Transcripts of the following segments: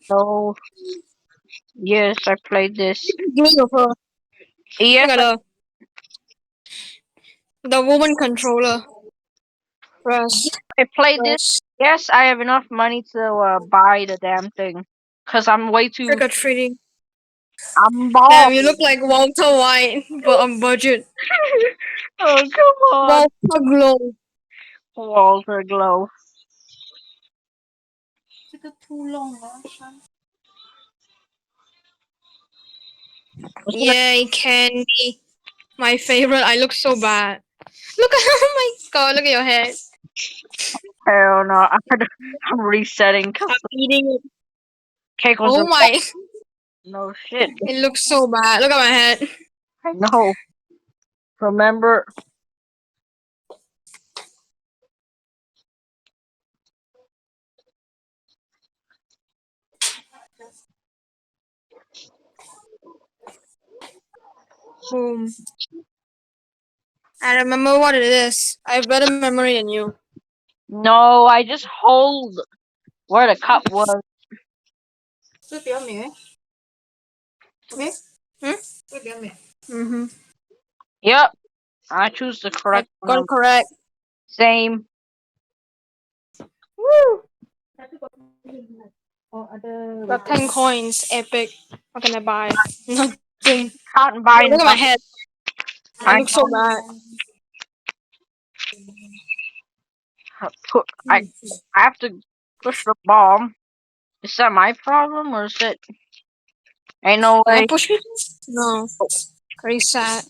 No. Yes, I played this. Doing of her. Yes, Look at her. The woman controller. Press. I played this. Press. Yes, I have enough money to buy the damn thing. Cause I'm way too. Trick or treating. I'm bald. Damn, you look like Walter White, but on budget. Oh come on, Walter Glow. Walter Glow. Yay, candy. My favorite. I look so bad. Look at oh my god, look at your head. Hell no, I'm resetting. I'm eating it. Cake was a Oh my. no shit. It looks so bad. Look at my head. I know. Remember? Boom. I remember what it is. I have better memory than you. No, I just hold where the cup was. Okay? Hmm? Mm-hmm. Yep, I choose the I correct got it one. correct. Same. Woo! Got 10 coins. Epic. What can I buy? Nothing. Can't buy Look at my nothing. head. I I look so bad. put. I have to push the bomb. Is that my problem or is it? Ain't no Can I way. push people? No. Very sad.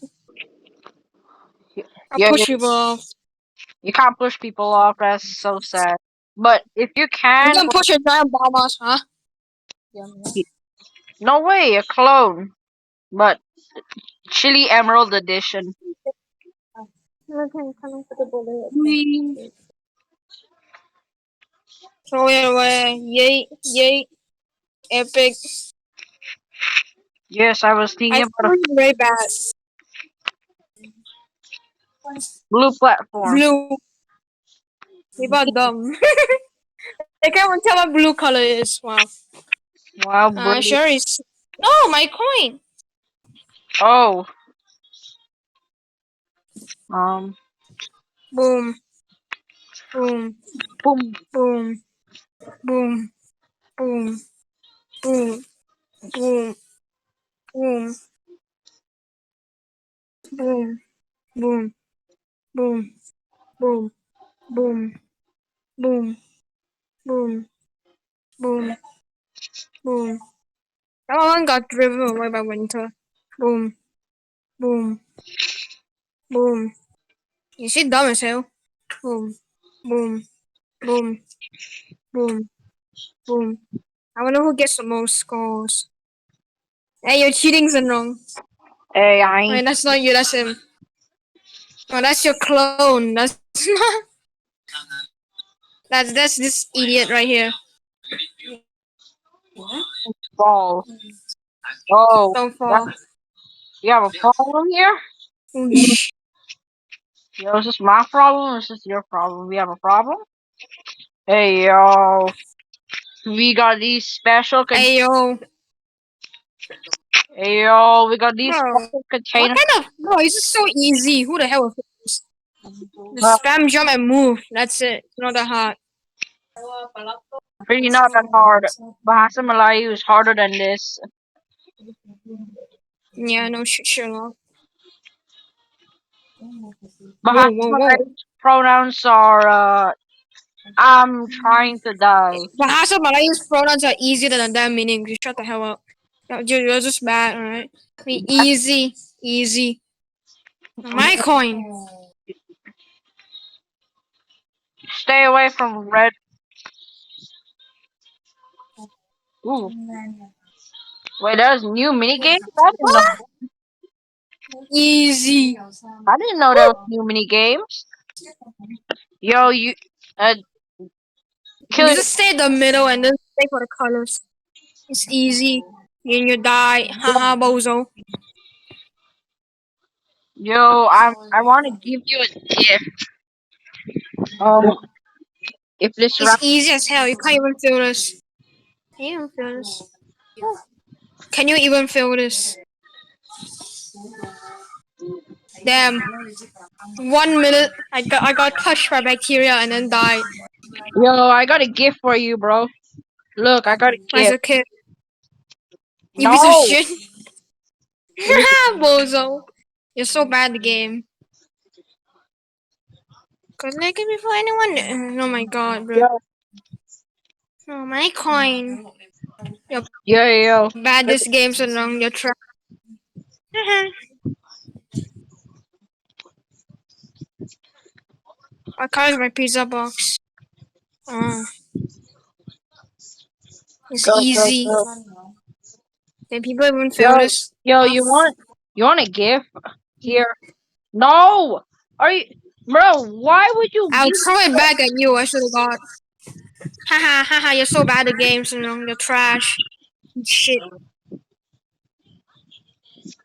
I Yeah, push people off. you can't push people off. That's so sad. But if you You can, can push a giant bombers, huh? no way, a clone. But Chili Emerald Edition. Whee! Throw it away. Yay, yay. Epic. Yes, I was thinking I about a threw it very bad. blue platform. Blue. People are dumb. They can't even tell what blue color is. Wow. Wow, blue. Sure is. No, my coin. Oh, um, Boom, boom, boom. boom, boom, boom, boom, boom, boom, boom, boom, boom, boom, boom, boom, boom, boom, boom. Someone got driven away by winter. Boom, boom, boom. You see dumb as hell. Boom, boom, boom, boom, boom. I wonder who gets the most scores. Hey, you're cheating, Zenong. Hey, I Wait, ain't. that's not you, that's him. Oh, that's your clone. That's not. That's this idiot right here. Fall. Oh, Don't that, fall. you have a problem here? Oosh. Yo, is this my problem or is this your problem? We have a problem? Hey, yo. We got these special con- Hey yo, Hey, yo, we got these bro. special What containers. kind of bro? This is so easy. Who the hell is this? Uh, Just spam, jump, and move. That's it. It's not that hard. pretty not that hard. Bahasa Melayu is harder than this. Yeah, no shit, Sherlock. Whoa, Bahasa whoa, whoa. Melayu pronouns are, I'm trying to die. Bahasa Malay's pronouns are easier than that meaning. You shut the hell up. You're just bad, alright? Easy, easy. My coin. Stay away from red. Ooh, wait, there's new mini games? Easy. I didn't know there was new mini games. Yo, uh, kill You it. just stay in the middle and then stay for the colors. It's easy. And you die. Haha, bozo. Yo, I want to give you a gift. Um, if this It's round, easy as hell. You can't even feel this. Can you even feel this? Can you even feel this? Damn. 1 minute. I got touched by bacteria and then died. Yo, I got a gift for you, bro. Look, I got a As gift. a kid. You piece of No! shit. Look at Bozo. You're so bad at the game. Cause naked before anyone. Oh my god, bro. yo, Oh my coin. You're yo. bad Look this game so long. You're trash. I carved my pizza box. Oh, it's easy. go. Can people even Yo, feel this? yo, you want a gift? Here. No! Are you bro, why would you I'll give throw it back at you. I should have got. Haha, haha. You're so bad at games so long. You're trash. Shit.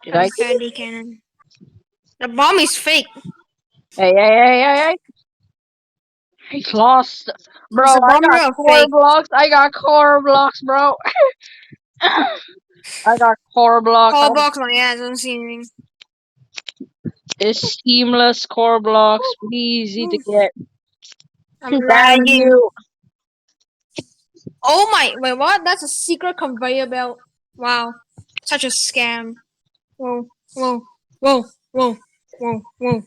did I Heavy give it? candy cannon. The bomb is fake. Hey. He's lost. Bro, Is the I bomb got real or core fake? blocks. I got core blocks, bro. I got core blocks. Call box my ass. I don't see anything. It's seamless core blocks. Easy to get. I'm Damn lagging. you. Oh my. Wait, what? That's a secret conveyor belt. Wow. Such a scam. Whoa, whoa, whoa, whoa, whoa.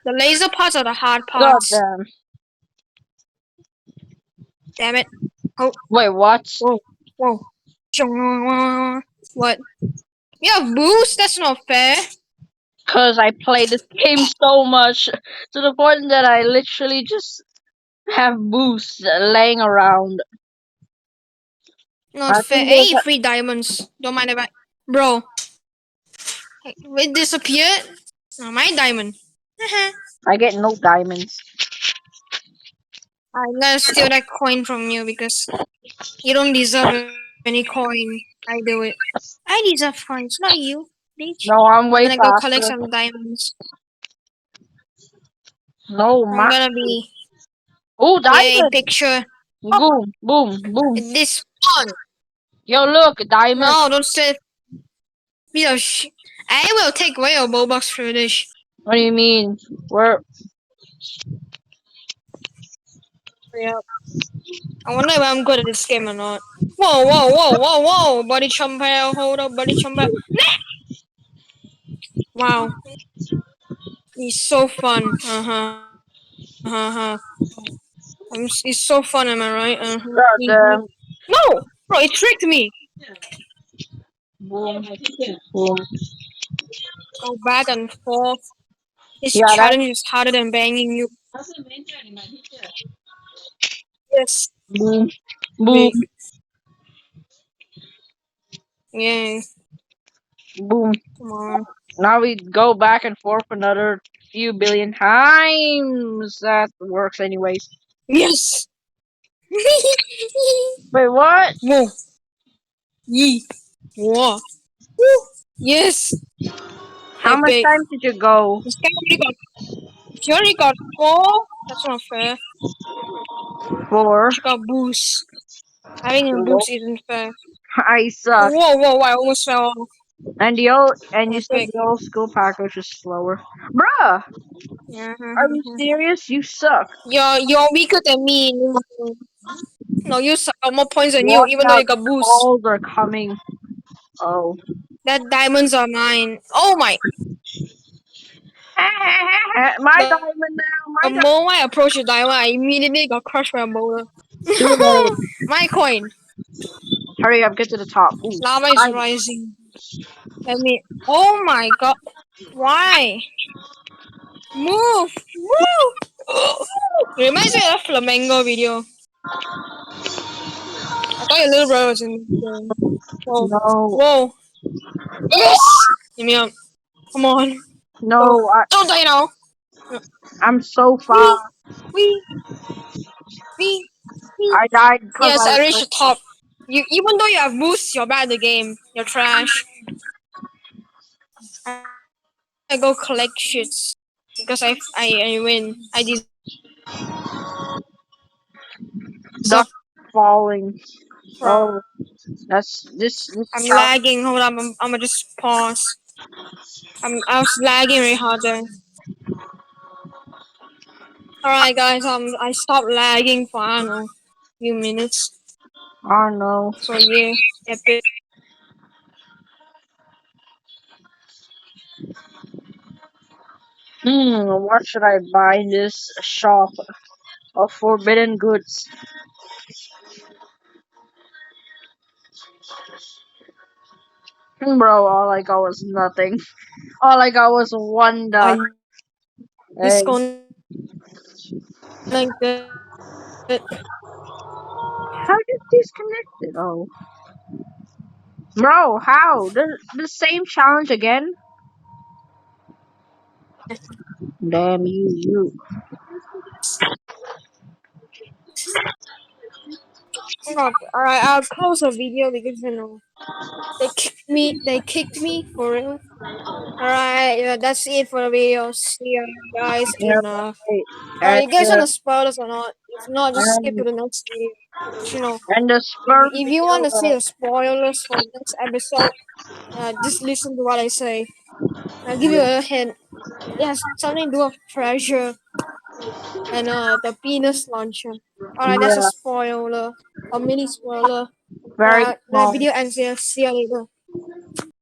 The laser parts are the hard God parts. damn. Damn it. Oh, Wait, what? whoa, whoa. What? You have boost? That's not fair. Because I play this game so much to the point that I literally just have boosts laying around. Not I fair. think there's Hey, free diamonds. Don't mind if I. Bro, hey, it disappeared. Oh, my diamond. I get no diamonds. I'm gonna steal that coin from you because you don't deserve any coin. I do it. I deserve coins, not you, bitch. No, I'm I'm way gonna go collect faster. some diamonds. No, I'm ma. gonna be. Oh, Yay, diamond! picture. Oh, Boom, boom, boom. this one. Yo, look, diamond. No, don't say. I will take away your Robux for this. What do you mean? Where? Yeah. I wonder if I'm good at this game or not. Whoa. Body chumpel, hold up, body chumpel. Wow. It's so fun. It's so fun, am I right? God damn. No! Bro, it tricked me. Boom, boom. Go back and forth. This Yeah, that. challenge is harder than banging you. Yes. Boom, boom, Wait. Yeah. boom. Come on. Now we go back and forth another few billion times. That works anyways. Yes! Wait, what? Whoa. Yee. Whoa. Woo. Yes. How much Epic. time did you go This guy already got. She already got 4. That's not fair. for? She got boost. Having a Well, boost isn't fair. I suck. Whoa. I almost fell off. And you said Epic. the old school package is slower. Bruh! Yeah. Are you serious? You suck. You're weaker than me. No, you got more points than you, Watch even though out, you got boost. calls are coming. Oh. That diamonds are mine. Oh my! My The diamond now, my diamond. moment I approached the diamond, I immediately got crushed by a boulder. Too late. My coin. Hurry up, get to the top. Ooh, Lava is diamond. rising. Let me. Oh my god! Why? Move! It reminds me of that flamenco video. I thought your little brother was in the game. Whoa! No, Whoa! Yes! Give me up. Come on. Go. no, Don't die now. I'm so far. Wee! Wee! Wee! Wee! I died because Yes, I I reached was. the top. You, even though you have boosts, you're bad at the game. You're trash. I go collect shits because I win. I deserve So Duck falling. from Oh, that's this I'm child. lagging. Hold on, I'm gonna just pause. I was lagging really hard there. All right, guys. I stopped lagging for I don't know, few minutes. I don't know. So yeah, epic. What should I buy in this shop of forbidden goods? Bro, all I got was nothing. All I got was one duck. I Hey, disconnected. how did disconnect it? Oh, bro, how? The same challenge again? Damn you. Alright, I'll close the video because you know they kicked me. They kicked me for real. Alright, yeah, that's it for the video. See you guys Yeah, in right. Alright, And you guys wanna spoil this or not? If not, just skip to and the next video. But you know, and the sperm if you video. want to see the spoilers for the next episode, just listen to what I say. I'll give you a hint. It has something to do with treasure and the penis launcher. Alright, that's a Yeah, spoiler, a mini spoiler. very Alright, the small. video ends here. See you later.